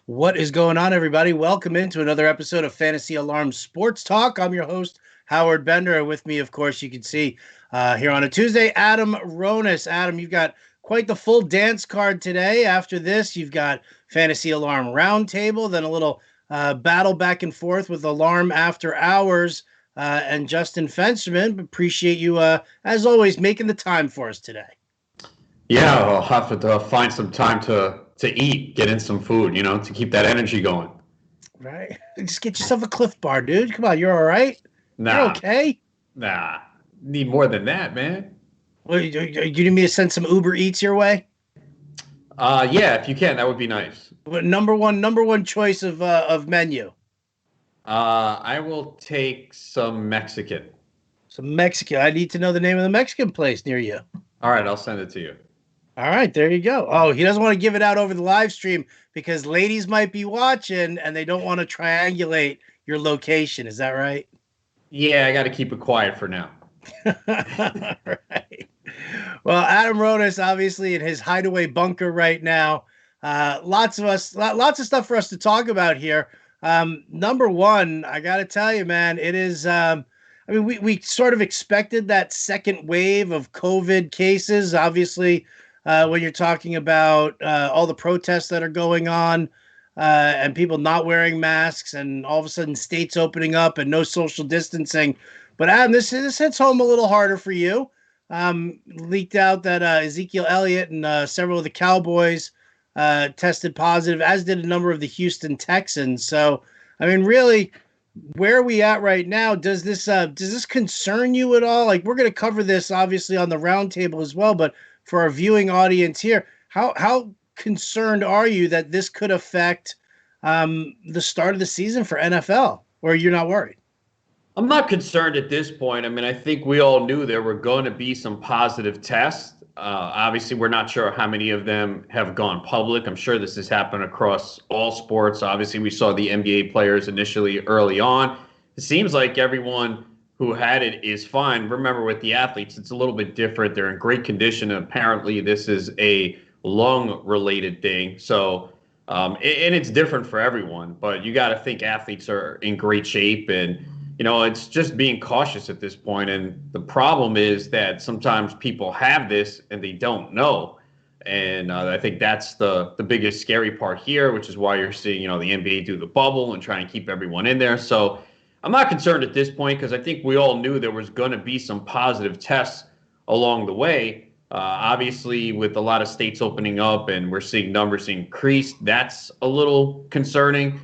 What is going on, everybody? Welcome into another episode of Fantasy Alarm Sports Talk. I'm your host, Howard Bender. And with me, of course, you can see here on a Tuesday, Adam Ronis. Adam, you've got quite the full dance card today. After this, you've got Fantasy Alarm Roundtable, then a little battle back and forth with Alarm After Hours and Justin Fensterman. Appreciate you, as always, making the time for us today. Yeah, I'll have to find some time to eat, get in some food, to keep that energy going. Right? Just get yourself a Cliff Bar, dude. Come on, you're all right? You're Nah, okay? need more than that, man. Well, you need me to send some Uber Eats your way? Yeah, if you can, that would be nice. What number one choice of menu? I will take some Mexican. Some Mexican. I need to know the name of the Mexican place near you. All right, I'll send it to you. All right, there you go. Oh, he doesn't want to give it out over the live stream because ladies might be watching and they don't want to triangulate your location. Is that right? Yeah, I got to keep it quiet for now. Right. Well, Adam Ronis, obviously in his hideaway bunker right now. Lots of stuff for us to talk about here. Number one, I got to tell you, man, it is. We sort of expected that second wave of COVID cases. Obviously, when you're talking about all the protests that are going on and people not wearing masks, and all of a sudden states opening up and no social distancing. But Adam, this hits home a little harder for you. Leaked out that Ezekiel Elliott and several of the Cowboys tested positive, as did a number of the Houston Texans. So, I mean, really, where are we at right now? Does this concern you at all? Like, we're going to cover this obviously on the roundtable as well, but for our viewing audience here, how concerned are you that this could affect the start of the season for NFL, or you're not worried? I'm not concerned at this point. I mean, I think we all knew there were going to be some positive tests. Obviously, we're not sure how many of them have gone public. I'm sure this has happened across all sports. Obviously, we saw the NBA players initially early on. It seems like everyone who had it is fine. Remember, with the athletes, it's a little bit different. They're in great condition. Apparently, this is a lung-related thing. So, and it's different for everyone. But you got to think athletes are in great shape, and it's just being cautious at this point. And the problem is that sometimes people have this and they don't know. And I think that's the biggest scary part here, which is why you're seeing, the NBA do the bubble and try and keep everyone in there. So I'm not concerned at this point because I think we all knew there was going to be some positive tests along the way. Obviously, with a lot of states opening up and we're seeing numbers increase, that's a little concerning.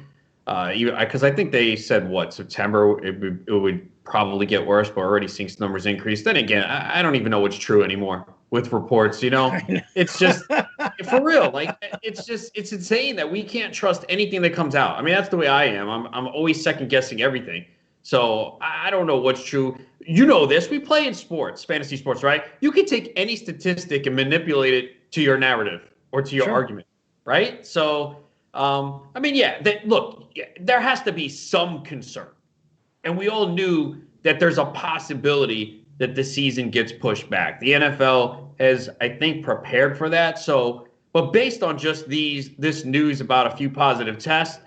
Because I think they said, September, it would probably get worse, but already seeing numbers increase. Then again, I don't even know what's true anymore with reports, It's just, for real, like, it's insane that we can't trust anything that comes out. I mean, that's the way I am. I'm always second guessing everything. So I don't know what's true. You know this. We play in sports, fantasy sports, right? You can take any statistic and manipulate it to your narrative or to your argument, right? So, I mean, look, there has to be some concern. And we all knew that there's a possibility that the season gets pushed back. The NFL has, I think, prepared for that. So, but based on just this news about a few positive tests,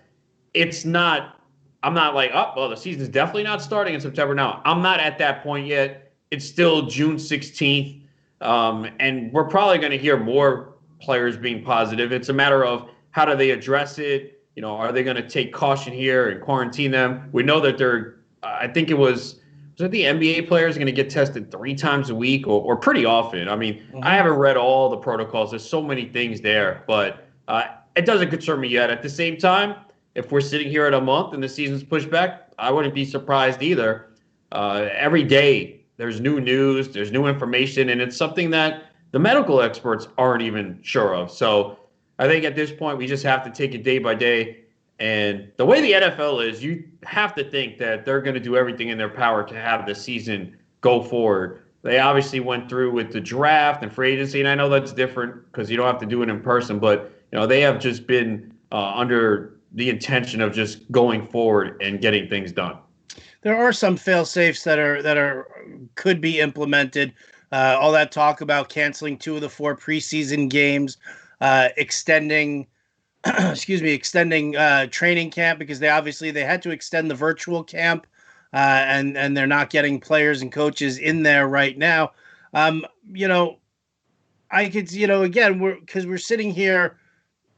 I'm not like, oh, well, the season's definitely not starting in September now. I'm not at that point yet. It's still June 16th. And we're probably going to hear more players being positive. It's a matter of, how do they address it? Are they going to take caution here and quarantine them? We know that I think it was the NBA players going to get tested 3 times a week or pretty often. I mean, I haven't read all the protocols. There's so many things there, but it doesn't concern me yet. At the same time, if we're sitting here at a month and the season's pushed back, I wouldn't be surprised either. Every day there's new news, there's new information, and it's something that the medical experts aren't even sure of. So I think at this point, we just have to take it day by day. And the way the NFL is, you have to think that they're going to do everything in their power to have the season go forward. They obviously went through with the draft and free agency, and I know that's different because you don't have to do it in person. But, they have just been under the intention of just going forward and getting things done. There are some fail safes that could be implemented. All that talk about canceling 2 of the 4 preseason games, extending excuse me, extending training camp because they had to extend the virtual camp, and they're not getting players and coaches in there right now. Um, you know, I could, again, we're sitting here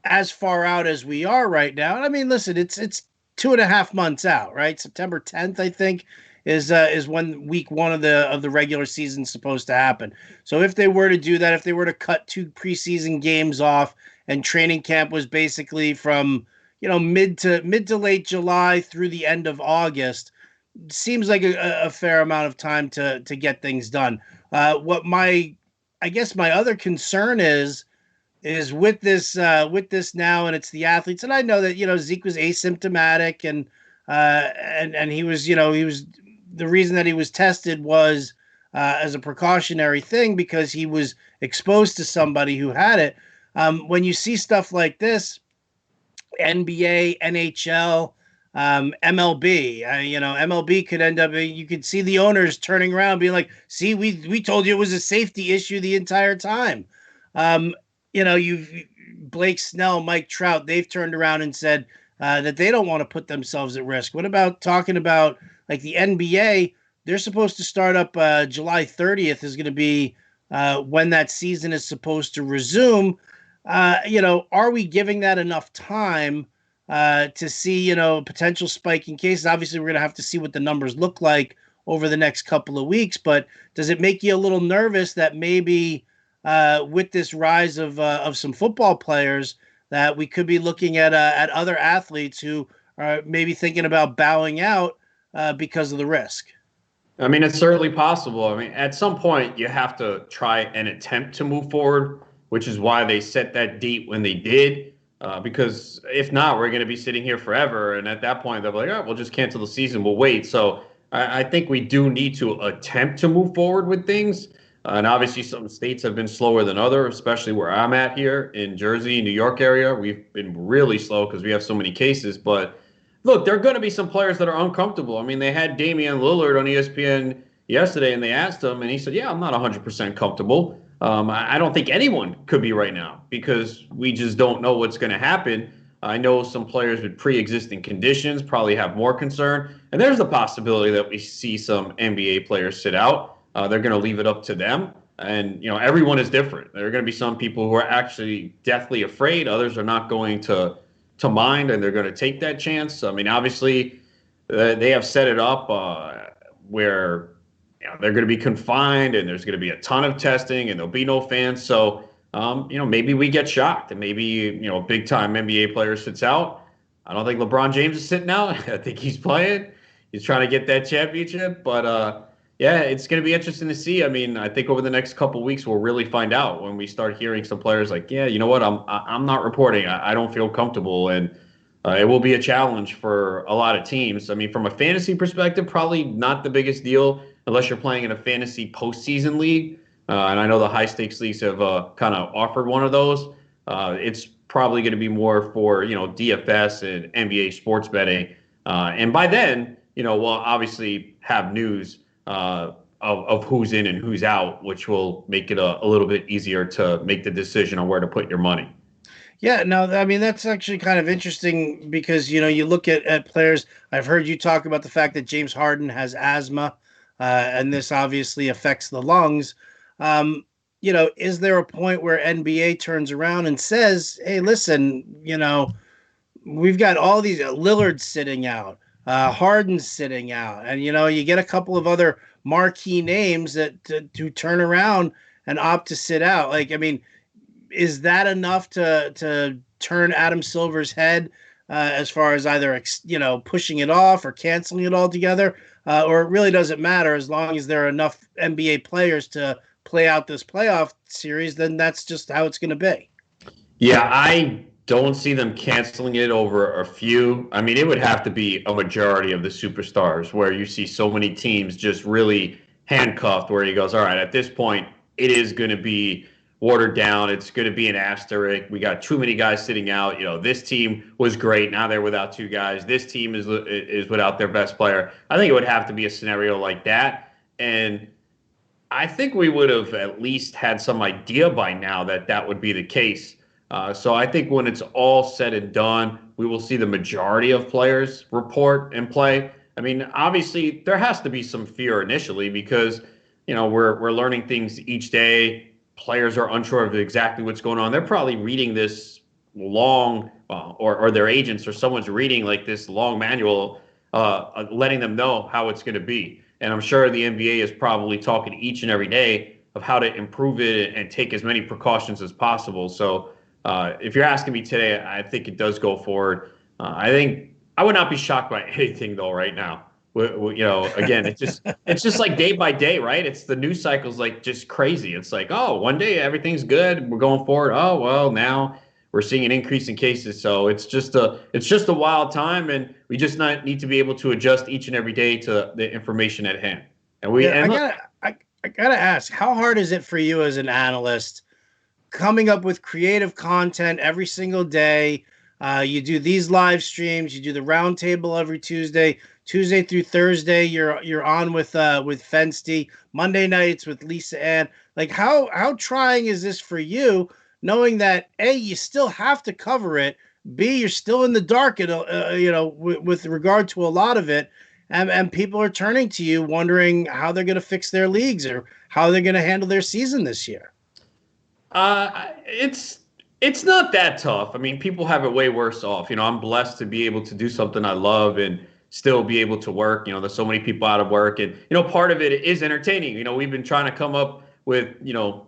as far out as we are right now. And I mean, listen, it's 2.5 months out, right? September 10th, I think, is when week one of the regular season is supposed to happen. So if they were to do that, if they were to cut 2 preseason games off, and training camp was basically from mid to late July through the end of August, seems like a fair amount of time to get things done. What I guess my other concern is with this now, and it's the athletes. And I know that Zeke was asymptomatic, and he was the reason that he was tested was as a precautionary thing because he was exposed to somebody who had it. When you see stuff like this, NBA, NHL, MLB, MLB could end up. You could see the owners turning around, being like, "See, we told you it was a safety issue the entire time." Um, you've Blake Snell, Mike Trout, they've turned around and said that they don't want to put themselves at risk. What about talking about like the NBA? They're supposed to start up July 30th is going to be when that season is supposed to resume. Are we giving that enough time to see, potential spike in cases? Obviously, we're going to have to see what the numbers look like over the next couple of weeks, but does it make you a little nervous that maybe with this rise of some football players that we could be looking at other athletes who are maybe thinking about bowing out because of the risk? I mean, it's certainly possible. I mean, at some point, you have to try and attempt to move forward, which is why they set that date when they did. Because if not, we're going to be sitting here forever. And at that point, they'll be like, all right, we'll just cancel the season. We'll wait. So I think we do need to attempt to move forward with things. And obviously, some states have been slower than others, especially where I'm at here in Jersey, New York area. We've been really slow because we have so many cases. But look, there are going to be some players that are uncomfortable. I mean, they had Damian Lillard on ESPN yesterday, and they asked him, and he said, "Yeah, I'm not 100% comfortable. I don't think anyone could be right now because we just don't know what's going to happen." I know some players with pre-existing conditions probably have more concern, and there's the possibility that we see some NBA players sit out. They're going to leave it up to them, and everyone is different. There are going to be some people who are actually deathly afraid. Others are not going to mind, and they're going to take that chance. I mean, obviously, they have set it up where they're going to be confined, and there's going to be a ton of testing, and there'll be no fans. So, maybe we get shocked, and maybe a big time NBA player sits out. I don't think LeBron James is sitting out. I think he's playing. He's trying to get that championship, but yeah, it's going to be interesting to see. I mean, I think over the next couple of weeks we'll really find out when we start hearing some players like, yeah, you know what, I'm not reporting. I don't feel comfortable, and it will be a challenge for a lot of teams. I mean, from a fantasy perspective, probably not the biggest deal unless you're playing in a fantasy postseason league. And I know the high stakes leagues have kind of offered one of those. It's probably going to be more for DFS and NBA sports betting, and by then we'll obviously have news of who's in and who's out, which will make it a little bit easier to make the decision on where to put your money. Yeah, no, I mean that's actually kind of interesting because you look at players. I've heard you talk about the fact that James Harden has asthma, and this obviously affects the lungs. Is there a point where NBA turns around and says, "Hey, listen, we've got all these Lillard sitting out, Harden sitting out, and you get a couple of other marquee names that to turn around and opt to sit out." Like, I mean, is that enough to turn Adam Silver's head as far as either pushing it off or canceling it altogether, or it really doesn't matter as long as there are enough NBA players to play out this playoff series? Then that's just how it's going to be. Yeah, I don't see them canceling it over a few. I mean, it would have to be a majority of the superstars where you see so many teams just really handcuffed where he goes, all right, at this point, it is going to be watered down. It's going to be an asterisk. We got too many guys sitting out. This team was great. Now they're without two guys. This team is without their best player. I think it would have to be a scenario like that. And I think we would have at least had some idea by now that that would be the case. So I think when it's all said and done, we will see the majority of players report and play. I mean, obviously there has to be some fear initially because we're learning things each day. Players are unsure of exactly what's going on. They're probably reading this long, or their agents or someone's reading like this long manual, letting them know how it's going to be. And I'm sure the NBA is probably talking each and every day of how to improve it and take as many precautions as possible. So if you're asking me today, I think it does go forward. I think I would not be shocked by anything though right now. Again, it's just like day by day, right? It's the news cycle's like just crazy. It's like, oh, one day everything's good, we're going forward. Oh, well, now we're seeing an increase in cases. So it's just a wild time, and we just need to be able to adjust each and every day to the information at hand. And I gotta ask, how hard is it for you as an analyst coming up with creative content every single day? You do these live streams, you do the roundtable every Tuesday through Thursday. You're on with Fensty, Monday nights with Lisa Ann. Like how trying is this for you, knowing that A, you still have to cover it, B, you're still in the dark, with regard to a lot of it, and people are turning to you wondering how they're going to fix their leagues or how they're going to handle their season this year. It's not that tough. I mean, people have it way worse off. I'm blessed to be able to do something I love and still be able to work. There's so many people out of work, and part of it is entertaining. We've been trying to come up with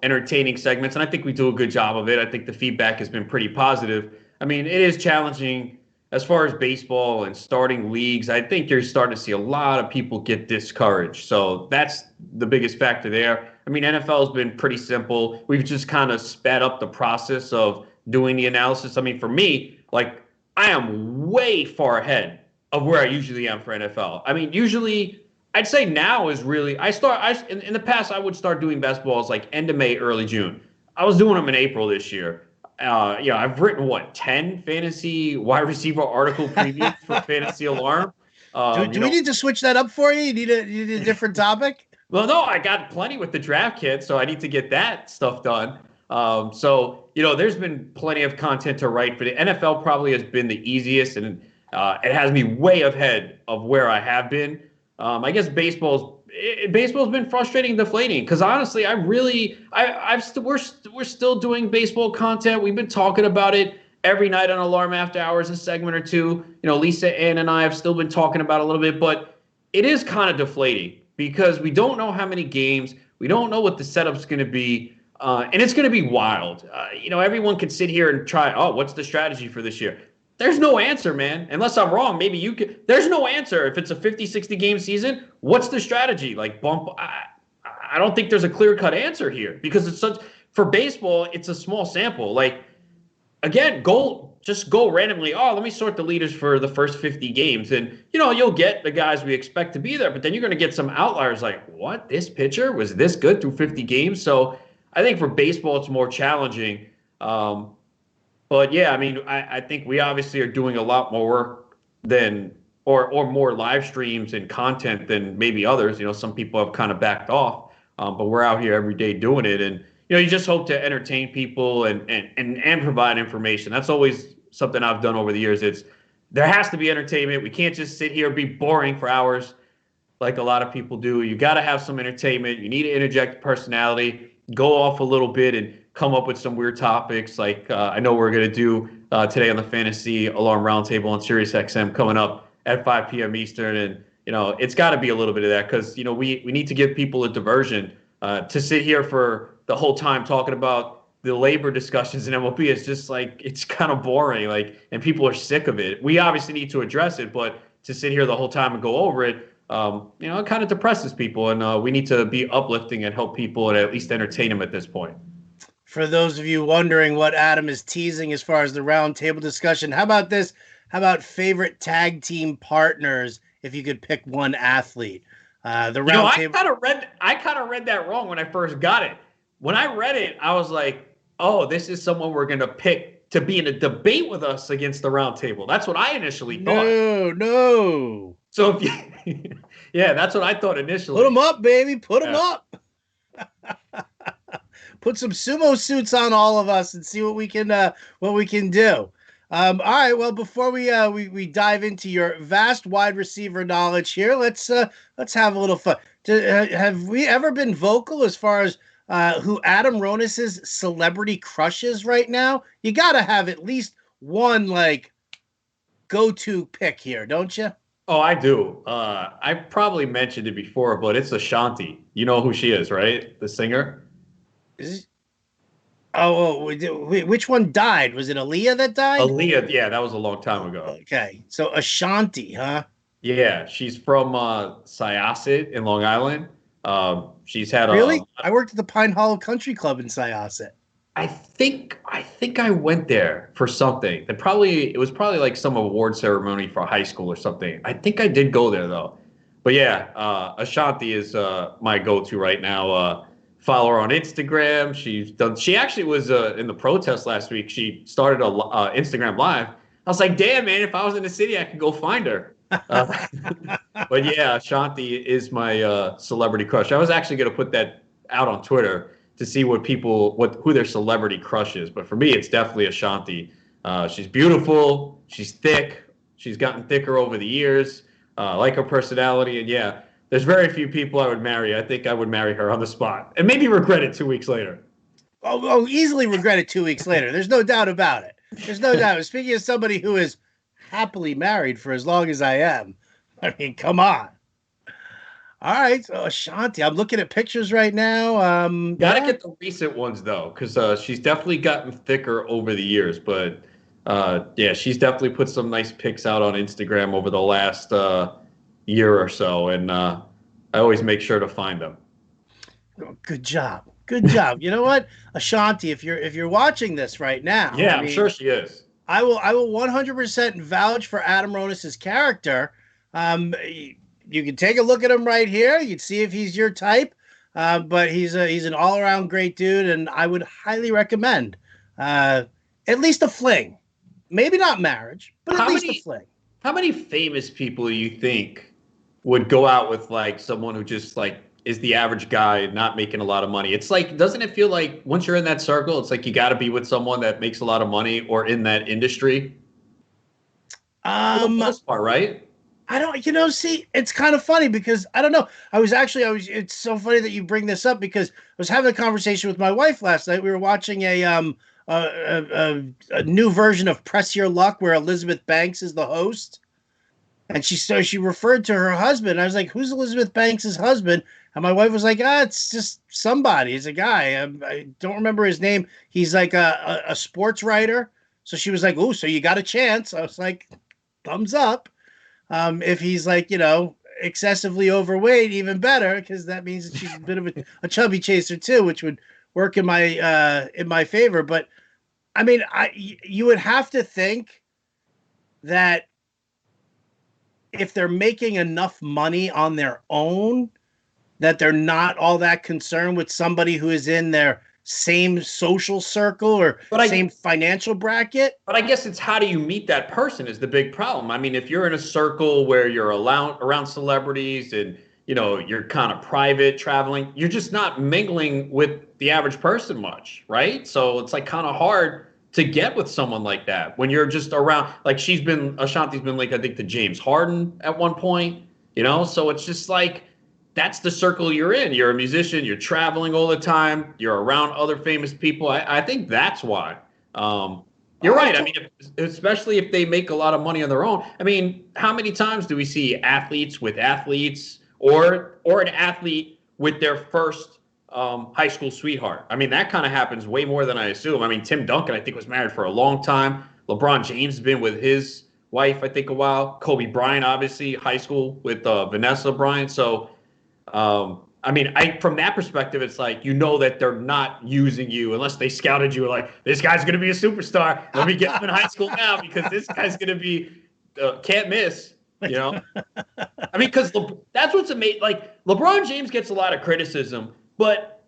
entertaining segments, and I think we do a good job of it. I think the feedback has been pretty positive. I mean, it is challenging as far as baseball and starting leagues. I think you're starting to see a lot of people get discouraged. So that's the biggest factor there. I mean, NFL has been pretty simple. We've just kind of sped up the process of doing the analysis. I mean, for me, like, I am way far ahead of where I usually am for NFL. I mean, usually I'd say now is really, in the past, I would start doing best balls like end of May, early June. I was doing them in April this year. I've written 10 fantasy wide receiver article previews for Fantasy Alarm. Do we need to switch that up for you? You need a different topic? Well, no, I got plenty with the draft kit, so I need to get that stuff done. There's been plenty of content to write for the NFL. Probably has been the easiest, and it has me way ahead of where I have been. I guess baseball's been frustrating, deflating. Because honestly, we're still doing baseball content. We've been talking about it every night on Alarm After Hours, a segment or two. Lisa Ann and I have still been talking about it a little bit, but it is kind of deflating because we don't know how many games, we don't know what the setup's going to be, and it's going to be wild. Everyone can sit here and try. Oh, what's the strategy for this year? There's no answer, man. Unless I'm wrong, maybe you could. There's no answer. If it's a 50, 60 game season, what's the strategy? Like I don't think there's a clear cut answer here because for baseball, it's a small sample. Like, again, just go randomly. Oh, let me sort the leaders for the first 50 games. And, you'll get the guys we expect to be there, but then you're going to get some outliers like, what? This pitcher was this good through 50 games? So I think for baseball, it's more challenging. But yeah, I mean, I think we obviously are doing a lot more work or more live streams and content than maybe others. Some people have kind of backed off, but we're out here every day doing it. And, you just hope to entertain people and provide information. That's always something I've done over the years. There has to be entertainment. We can't just sit here and be boring for hours like a lot of people do. You got to have some entertainment. You need to interject personality, go off a little bit and come up with some weird topics. Like I know we're going to do today on the Fantasy Alarm Roundtable on Sirius XM coming up at 5 p.m. Eastern. And, it's got to be a little bit of that because, we need to give people a diversion. To sit here for the whole time talking about the labor discussions in MLB is just like, it's kind of boring, and people are sick of it. We obviously need to address it, but to sit here the whole time and go over it, it kind of depresses people, and we need to be uplifting and help people and at least entertain them at this point. For those of you wondering what Adam is teasing as far as the roundtable discussion, how about this? How about favorite tag team partners if you could pick one athlete? The roundtable. I kind of read that wrong when I first got it. When I read it, I was like, "Oh, this is someone we're going to pick to be in a debate with us against the roundtable." That's what I initially thought. No. So, yeah, that's what I thought initially. Put them up, baby. Put them up. put some sumo suits on all of us and see what we can do. All right. Well, before we dive into your vast wide receiver knowledge here, let's have a little fun. Have we ever been vocal as far as who Adam Ronis's celebrity crush is right now? You got to have at least one like go-to pick here, don't you? Oh, I do. I probably mentioned it before, but it's Ashanti. You know who she is, right? The singer. Is which one died? Was it Aaliyah that died? Aaliyah, yeah, that was a long time ago. Okay, so Ashanti, huh? Yeah, she's from Syosset in Long Island. She's had Really? I worked at the Pine Hollow Country Club in Syosset. I think I went there for something. It was probably like some award ceremony for high school or something. I think I did go there though. But yeah, Ashanti is my go-to right now. Follow her on Instagram. She actually was in the protest last week. She started a Instagram live. I was like, damn man, if I was in the city, I could go find her. But yeah, Ashanti is my celebrity crush. I was actually going to put that out on Twitter to see who their celebrity crush is. But for me, it's definitely Ashanti. She's beautiful. She's thick. She's gotten thicker over the years. I like her personality. And yeah, there's very few people I would marry. I think I would marry her on the spot and maybe regret it 2 weeks later. Oh, easily regret it 2 weeks later. There's no doubt about it. There's no doubt. Speaking of somebody who is happily married for as long as I am, I mean, come on. All right, so Ashanti. I'm looking at pictures right now. Gotta get the recent ones though, because she's definitely gotten thicker over the years. But yeah, she's definitely put some nice pics out on Instagram over the last year or so, and I always make sure to find them. Good job. Good job. You know what, Ashanti, if you're watching this right now, yeah, I'm sure she is. I will 100% vouch for Adam Ronis's character. You can take a look at him right here. You can see if he's your type. But he's an all around great dude, and I would highly recommend at least a fling. Maybe not marriage, but at least a fling. How many famous people do you think would go out with like someone who just like is the average guy not making a lot of money? It's like, doesn't it feel like once you're in that circle, it's like you got to be with someone that makes a lot of money or in that industry? For the most part, right? I don't, see, it's kind of funny because I don't know. It's so funny that you bring this up because I was having a conversation with my wife last night. We were watching a new version of Press Your Luck where Elizabeth Banks is the host. And she referred to her husband. I was like, who's Elizabeth Banks' husband? And my wife was like, it's just somebody. It's a guy. I don't remember his name. He's like a sports writer. So she was like, oh, so you got a chance. I was like, thumbs up. If he's like, excessively overweight, even better, because that means that she's a bit of a chubby chaser too, which would work in my favor. But I mean, you would have to think that if they're making enough money on their own, that they're not all that concerned with somebody who is in their same social circle or same financial bracket. But I guess it's how do you meet that person is the big problem. I mean, if you're in a circle where you're around celebrities and, you're kind of private traveling, you're just not mingling with the average person much, right? So it's like kind of hard to get with someone like that when you're just around. Like Ashanti's been like, I think, to James Harden at one point, so it's just like, that's the circle you're in. You're a musician. You're traveling all the time. You're around other famous people. I think that's why. You're right. I mean, especially if they make a lot of money on their own. I mean, how many times do we see athletes with athletes or an athlete with their first high school sweetheart? I mean, that kind of happens way more than I assume. I mean, Tim Duncan, I think, was married for a long time. LeBron James has been with his wife, I think, a while. Kobe Bryant, obviously, high school with Vanessa Bryant. So, I mean, from that perspective, it's like, that they're not using you unless they scouted you like, this guy's going to be a superstar. Let me get him in high school now because this guy's going to be can't miss, I mean, because that's what's amazing. Like, LeBron James gets a lot of criticism, but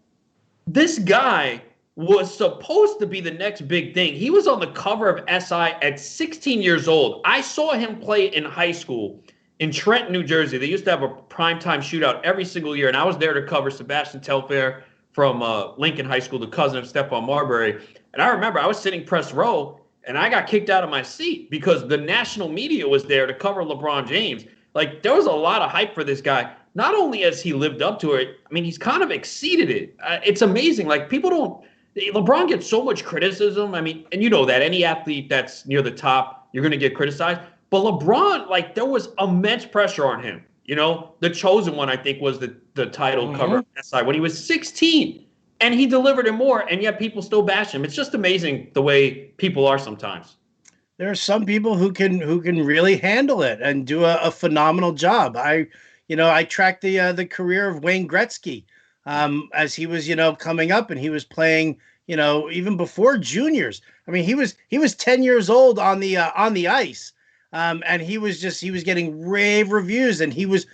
this guy was supposed to be the next big thing. He was on the cover of SI at 16 years old. I saw him play in high school in Trenton, New Jersey. They used to have a primetime shootout every single year, and I was there to cover Sebastian Telfair from Lincoln High School, the cousin of Stephon Marbury. And I remember I was sitting press row, and I got kicked out of my seat because the national media was there to cover LeBron James. Like, there was a lot of hype for this guy. Not only has he lived up to it, I mean, he's kind of exceeded it. It's amazing. Like, LeBron gets so much criticism. I mean, and you know that any athlete that's near the top, you're going to get criticized. But LeBron, like, there was immense pressure on him. You know, the chosen one, I think, was the title cover of that side when he was 16. And he delivered it more, and yet people still bash him. It's just amazing the way people are sometimes. There are some people who can really handle it and do a phenomenal job. I tracked the career of Wayne Gretzky as he was, coming up, and he was playing, even before juniors. I mean, he was 10 years old on the ice, and he was getting rave reviews, and it was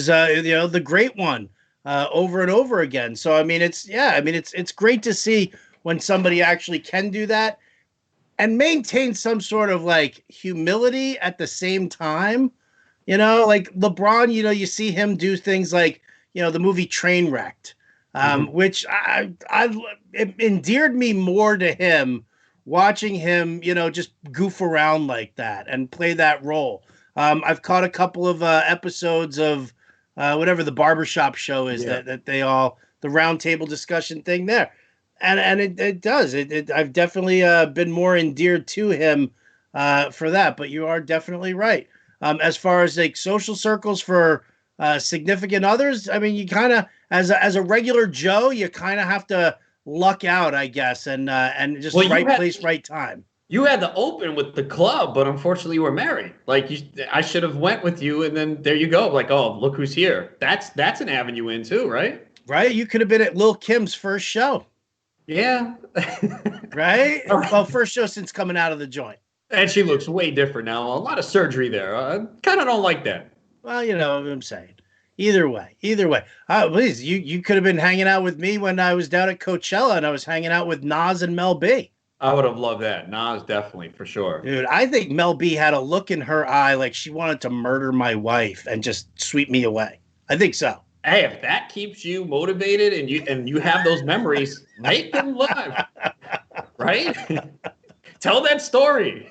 the great one. Over and over again. So, I mean, it's great to see when somebody actually can do that and maintain some sort of like humility at the same time. Like LeBron, you see him do things like, the movie Trainwrecked, which it endeared me more to him watching him, just goof around like that and play that role. I've caught a couple of episodes of whatever the barbershop show is that they all, the roundtable discussion thing there. And it does. I've definitely been more endeared to him for that, but you are definitely right. As far as like social circles for significant others, I mean, you kind of, as a regular Joe, you kind of have to luck out, I guess, and just right place, right time. You had to open with the club, but unfortunately you were married. Like I should have went with you, and then there you go. Like, oh, look who's here. That's an avenue in too, right? Right. You could have been at Lil Kim's first show. Yeah. Right. Well, first show since coming out of the joint. And she looks way different now. A lot of surgery there. I kind of don't like that. Well, you know what I'm saying. Either way. Please, you could have been hanging out with me when I was down at Coachella, and I was hanging out with Nas and Mel B. I would have loved that. Nas, definitely, for sure. Dude, I think Mel B had a look in her eye like she wanted to murder my wife and just sweep me away. I think so. Hey, if that keeps you motivated and you have those memories, make them live. Right? Tell that story.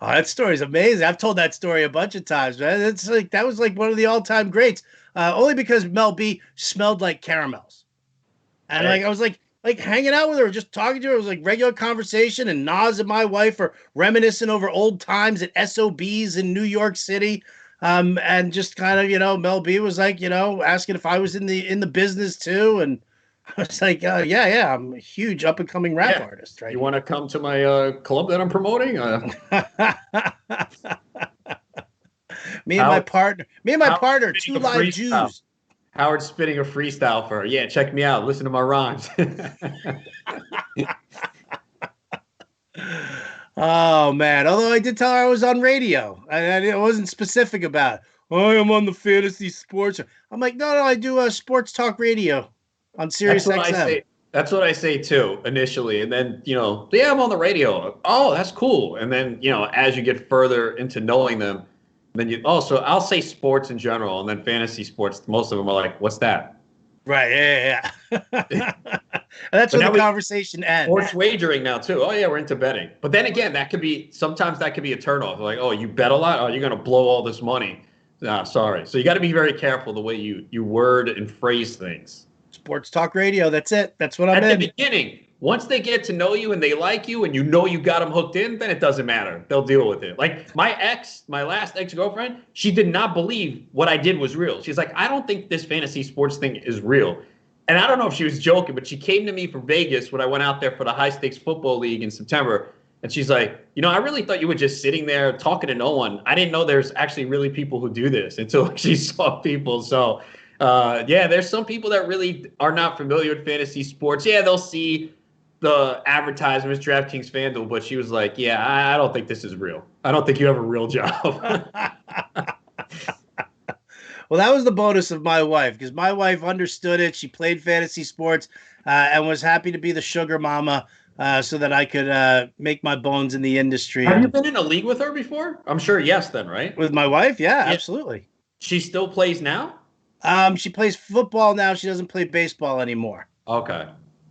Oh, that story's amazing. I've told that story a bunch of times, man. It's like that was like one of the all-time greats. Only because Mel B smelled like caramels. And I was like hanging out with her, just talking to her. It was like regular conversation, and Nas and my wife are reminiscing over old times at SOBs in New York City. And just kind of, Mel B was like, asking if I was in the business too. And I was like, yeah, I'm a huge up and coming rap artist, right? You want to come to my club that I'm promoting? Me and my partner, Two Live Jews. Howard's spitting a freestyle for her. Yeah, check me out. Listen to my rhymes. Oh, man. Although I did tell her I was on radio. I wasn't specific about it. I am on the fantasy sports. I'm like, no, I do sports talk radio on Sirius XM. That's what I say, too, initially. And then, I'm on the radio. Oh, that's cool. And then, as you get further into knowing them, then so I'll say sports in general, and then fantasy sports. Most of them are like, "What's that?" Right? Yeah. That's when the conversation ends. Sports wagering now too. Oh yeah, we're into betting. But then again, sometimes that could be a turnoff. Like, oh, you bet a lot. Oh, you're gonna blow all this money. Nah, sorry. So you got to be very careful the way you word and phrase things. Sports talk radio. That's it. That's what I'm in. At the beginning. Once they get to know you and they like you and you got them hooked in, then it doesn't matter. They'll deal with it. Like my last ex-girlfriend, she did not believe what I did was real. She's like, I don't think this fantasy sports thing is real. And I don't know if she was joking, but she came to me from Vegas when I went out there for the high stakes football league in September. And she's like, I really thought you were just sitting there talking to no one. I didn't know there's actually really people who do this until she saw people. So, there's some people that really are not familiar with fantasy sports. Yeah, they'll see the advertisements, DraftKings, FanDuel, but she was like, yeah, I don't think this is real. I don't think you have a real job. Well, that was the bonus of my wife, because my wife understood it. She played fantasy sports and was happy to be the sugar mama so that I could make my bones in the industry. Have you been in a league with her before? I'm sure yes then, right? With my wife? Yeah, absolutely. She still plays now? She plays football now. She doesn't play baseball anymore. Okay.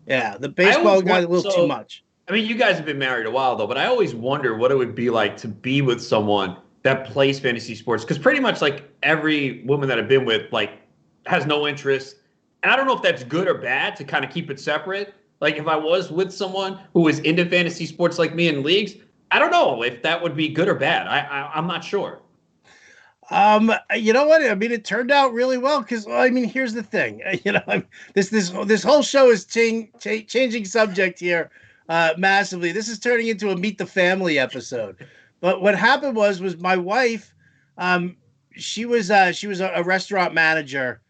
Yeah, the I baseball always got want a little too so much. I mean, you guys have been married a while though, but I always wonder what it would be like to be with someone that plays fantasy sports because pretty much like every woman that I've been with like has no interest. And I don't know if that's good or bad to kind of keep it separate. Like if I was with someone who was into fantasy sports like me in leagues, I don't know if that would be good or bad. I'm not sure. You know what? I mean, it turned out really well because, well, I mean, here's the thing. This whole show is changing subject here, massively. This is turning into a Meet the Family episode. But what happened was my wife, um, she was a restaurant manager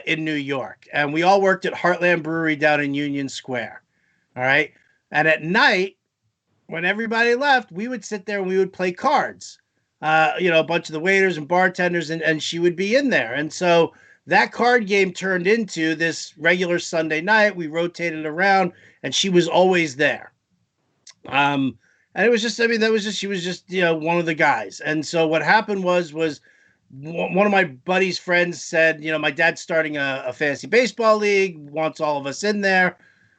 in New York, and we all worked at Heartland Brewery down in Union Square. All right, and at night when everybody left, we would sit there and we would play cards. A bunch of the waiters and bartenders, and she would be in there. And so that card game turned into this regular Sunday night. We rotated around, and she was always there. And it was just, I mean, that was just, she was just, one of the guys. And so what happened was one of my buddy's friends said, my dad's starting a fantasy baseball league, wants all of us in there.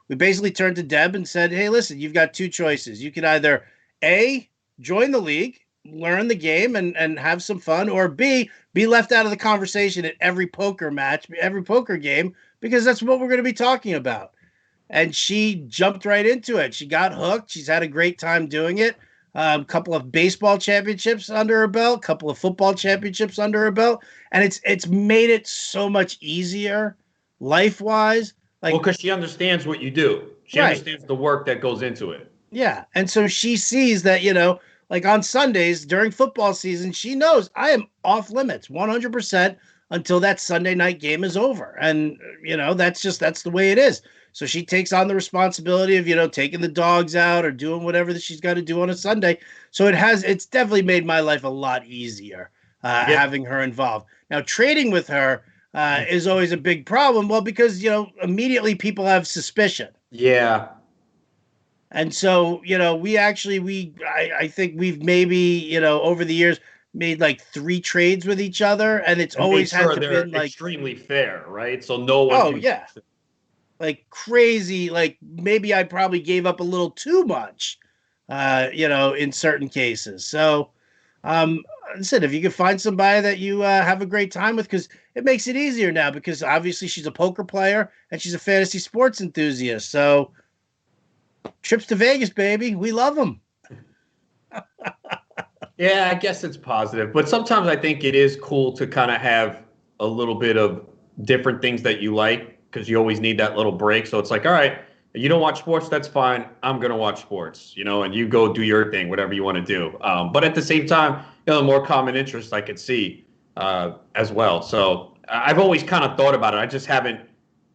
We basically turned to Deb and said, hey, listen, you've got two choices. You can either A, join the league, learn the game and have some fun, or B, be left out of the conversation at every poker match, every poker game, because that's what we're going to be talking about. And she jumped right into it. She got hooked. She's had a great time doing it. A couple of baseball championships under her belt, a couple of football championships under her belt, and it's made it so much easier life wise. Well, Like, because she understands what you do. She right. understands the work that goes into it. Yeah. And so she sees that, like on Sundays during football season, she knows I am off limits 100% until that Sunday night game is over. And, that's the way it is. So she takes on the responsibility of, taking the dogs out or doing whatever that she's got to do on a Sunday. So it's definitely made my life a lot easier Yeah. having her involved. Now, trading with her is always a big problem. Well, because, immediately people have suspicion. Yeah. And so, I think we've maybe, over the years made like 3 trades with each other, and it's And made always had sure to they're been like, extremely fair, right? So no one oh can. yeah, like crazy, like maybe I probably gave up a little too much, in certain cases. So, I said, if you can find somebody that you have a great time with, because it makes it easier now, because obviously she's a poker player and she's a fantasy sports enthusiast. So trips to Vegas, baby. We love them. Yeah, I guess it's positive, but sometimes I think it is cool to kind of have a little bit of different things that you like because you always need that little break. So it's like, all right, you don't watch sports, that's fine. I'm gonna watch sports, and you go do your thing, whatever you want to do. But at the same time, the more common interests I could see as well. So I've always kind of thought about it. I just haven't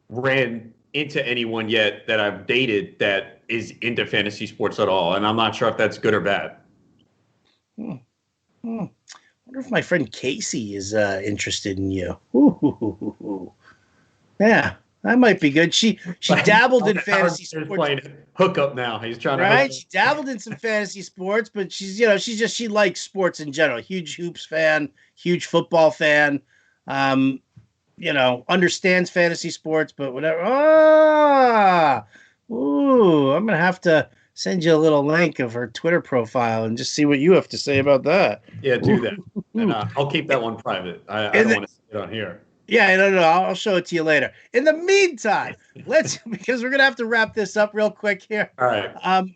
ran into anyone yet that I've dated that is into fantasy sports at all, and I'm not sure if that's good or bad. Hmm. Hmm. I wonder if my friend Casey is interested in you. Ooh. Yeah, that might be good. She dabbled in fantasy He's sports, playing hookup now. He's trying to right? She dabbled in some fantasy sports, but she likes sports in general. Huge hoops fan, huge football fan. Um, understands fantasy sports, but whatever. I'm gonna have to send you a little link of her Twitter profile and just see what you have to say about that. Yeah, do that, and I'll keep that one private. I don't want to see it on here. Yeah, no. I'll show it to you later. In the meantime, let's because we're gonna have to wrap this up real quick here. All right.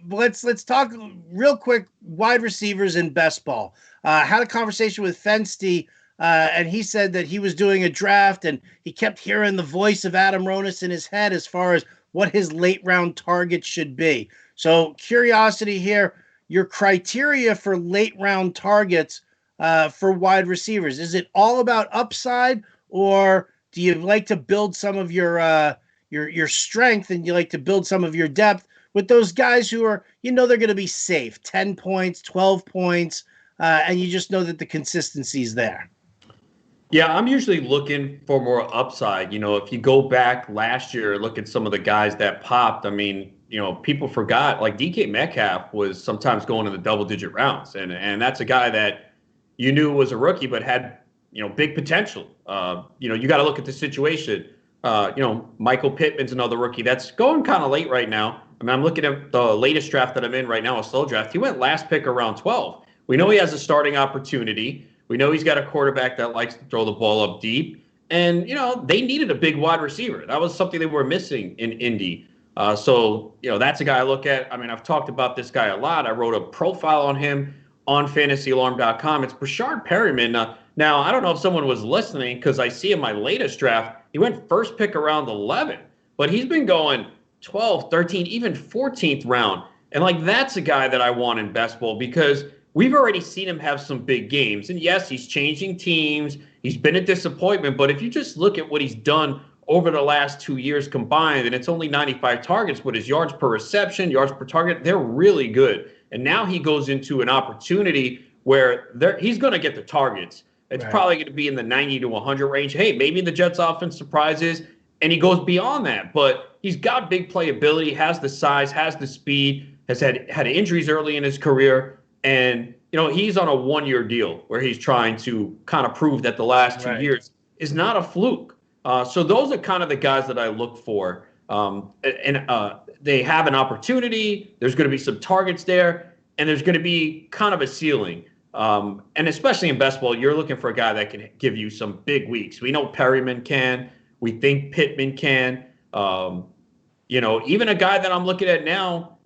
Let's talk real quick. Wide receivers in best ball. Had a conversation with Fensty, and he said that he was doing a draft and he kept hearing the voice of Adam Ronis in his head as far as what his late round target should be. So, curiosity here: your criteria for late round targets for wide receivers. Is it all about upside? Or do you like to build some of your strength and you like to build some of your depth with those guys who are, they're going to be safe, 10 points, 12 points, and you just know that the consistency is there? Yeah, I'm usually looking for more upside. If you go back last year, look at some of the guys that popped. I mean, people forgot like DK Metcalf was sometimes going in the double digit rounds. And that's a guy that you knew was a rookie, but had big potential. You got to look at the situation. Michael Pittman's another rookie that's going kind of late right now. I mean, I'm looking at the latest draft that I'm in right now, a slow draft. He went last pick around 12. We know he has a starting opportunity. We know he's got a quarterback that likes to throw the ball up deep. And, they needed a big wide receiver. That was something they were missing in Indy. So that's a guy I look at. I mean, I've talked about this guy a lot. I wrote a profile on him on fantasyalarm.com. It's Brashard Perryman. Now, I don't know if someone was listening because I see in my latest draft, he went first pick around 11. But he's been going 12, 13, even 14th round. And, that's a guy that I want in best ball because we've already seen him have some big games. And, yes, he's changing teams. He's been a disappointment. But if you just look at what he's done over the last 2 years combined, and it's only 95 targets, but his yards per reception, yards per target, they're really good. And now he goes into an opportunity where he's going to get the targets. It's probably going to be in the 90 to 100 range. Hey, maybe the Jets offense surprises, and he goes beyond that. But he's got big playability, has the size, has the speed, has had injuries early in his career. And, he's on a 1-year deal where he's trying to kind of prove that the last 2 years is not a fluke. So those are kind of the guys that I look for. They have an opportunity. There's going to be some targets there, and there's going to be kind of a ceiling. And especially in best ball, you're looking for a guy that can give you some big weeks. We know Perryman can. We think Pittman can. Even a guy that I'm looking at now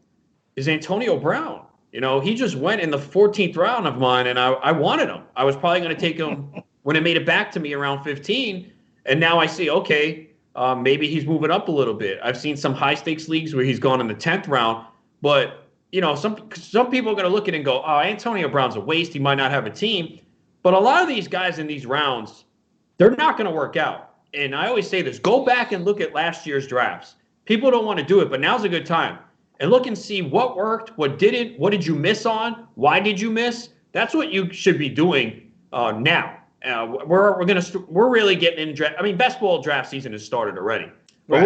is Antonio Brown. He just went in the 14th round of mine, and I wanted him. I was probably going to take him when it made it back to me around 15. And now I see, okay, maybe he's moving up a little bit. I've seen some high-stakes leagues where he's gone in the 10th round, but some people are going to look at it and go, oh, Antonio Brown's a waste. He might not have a team. But a lot of these guys in these rounds, they're not going to work out. And I always say this, go back and look at last year's drafts. People don't want to do it, but now's a good time. And look and see what worked, what didn't, what did you miss on, why did you miss? That's what you should be doing now. We're really getting in draft. I mean, best ball draft season has started already. But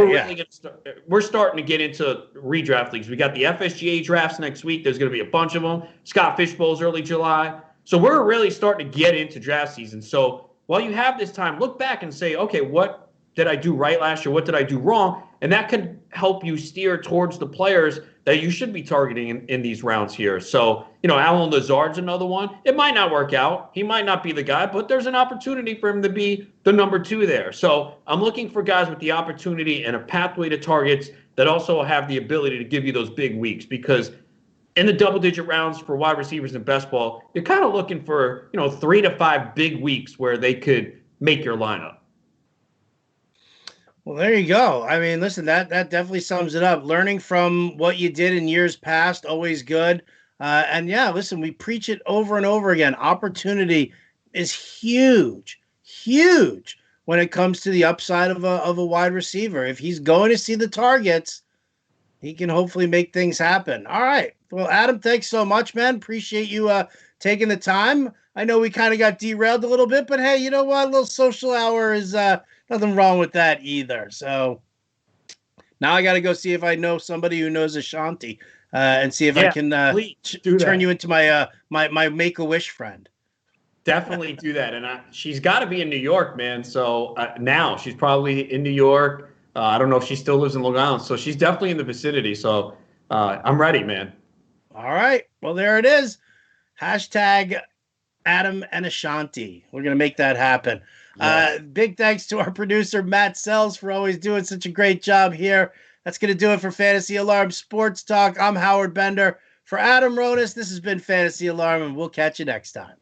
we're starting to get into redraft leagues. We got the FSGA drafts next week. There's going to be a bunch of them. Scott Fishbowl's early July. So we're really starting to get into draft season. So while you have this time, look back and say, okay, what did I do right last year? What did I do wrong? And that can help you steer towards the players that you should be targeting in these rounds here. So, Alan Lazard's another one. It might not work out. He might not be the guy, but there's an opportunity for him to be the number 2 there. So I'm looking for guys with the opportunity and a pathway to targets that also have the ability to give you those big weeks, because in the double-digit rounds for wide receivers in best ball, you're kind of looking for, 3 to 5 big weeks where they could make your lineup. Well, there you go. I mean, listen, that definitely sums it up. Learning from what you did in years past, always good. And yeah, listen, we preach it over and over again. Opportunity is huge when it comes to the upside of a wide receiver. If he's going to see the targets, he can hopefully make things happen. All right. Well, Adam, thanks so much, man. Appreciate you taking the time. I know we kind of got derailed a little bit, but hey, you know what? A little social hour is nothing wrong with that either. So now I got to go see if I know somebody who knows Ashanti and see if I can turn you into my my Make-A-Wish friend. Definitely do that. And she's got to be in New York, man. So now she's probably in New York. I don't know if she still lives in Long Island. So she's definitely in the vicinity. So I'm ready, man. All right. Well, there it is. Hashtag Adam and Ashanti. We're going to make that happen. Yeah. Big thanks to our producer, Matt Sells, for always doing such a great job here. That's going to do it for Fantasy Alarm Sports Talk. I'm Howard Bender. For Adam Ronis, this has been Fantasy Alarm, and we'll catch you next time.